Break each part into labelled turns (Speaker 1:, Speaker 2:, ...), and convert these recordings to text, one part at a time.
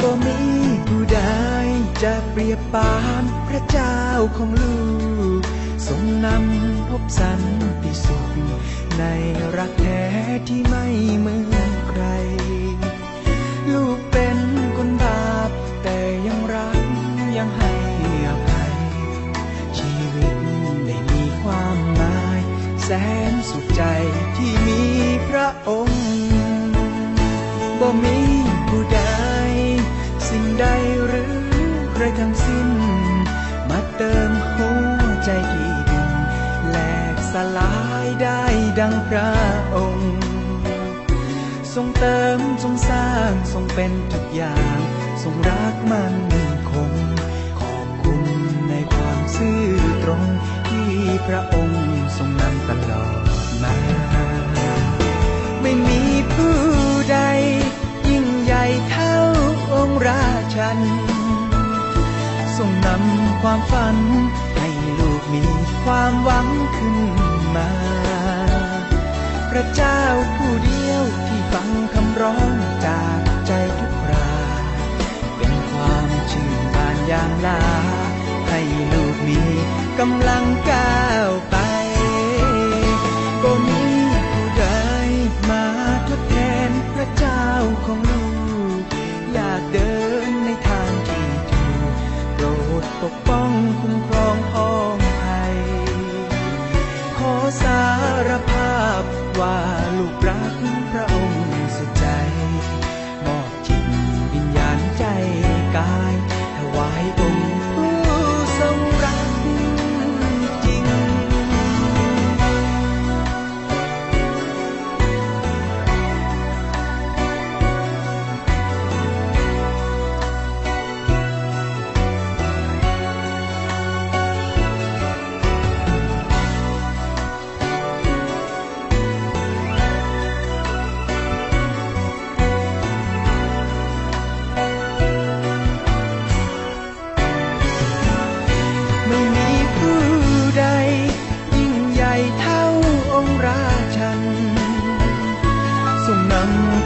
Speaker 1: บ่มีผู้ใดจะเปรียบปานพระเจ้าของลูกทรงนำพบสันติสุขในรักแท้ที่ไม่เหมือนใครลูกเป็นคนบาปแต่ยังรักยังให้อภัยชีวิตได้มีความหมายแสนสุขใจที่มีพระองค์บ่มีผู้ใดสิ่งใดหรือใครทั้งสิ้นมาเติมหัวใจที่ดินแหลกสลายได้ดังพระองค์ทรงเติมทรงสร้างทรงเป็นทุกอย่างทรงรักมั่นคงขอบคุณในความซื่อตรงที่พระองค์ทรงนำตลอดมาไม่มีผู้ใดยิ่งใหญ่เท่าองค์ราชันทรงนำความฝันให้ลูกมีความหวังขึ้นมาพระเจ้าผู้เดียวที่ฟังคำร้องจากใจทุกคราเป็นความชื่นบานอย่างลาให้ลูกมีกำลังก้าวไปบ่มีผู้ใดมาทดแทนพระเจ้าของลูกอยากเดินในทางที่ถูกโปรดปกป้องคุ้มครองพ้องไทยขอสารภาพว่าลูกรักพระองค์สุดใจมอบจิตวิญญาณใจกายถวายองค์ผู้ทรงรักจริง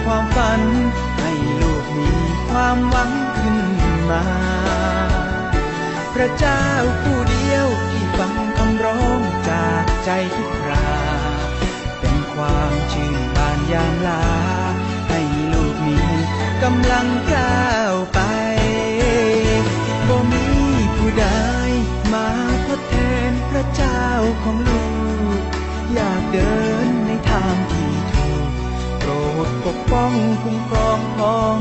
Speaker 1: ความฝันให้ลูกมีความหวังขึ้นมาพระเจ้าผู้เดียวที่ฟังคำร้องจากใจทุกคราเป็นความชื่นบานยามลาให้ลูกมีกำลังก้าวไปบ่มีผู้ใดมาทดแทนพระเจ้าของลูกอยากเดินในทางที่ปกป้องคุ้มครองพ้อง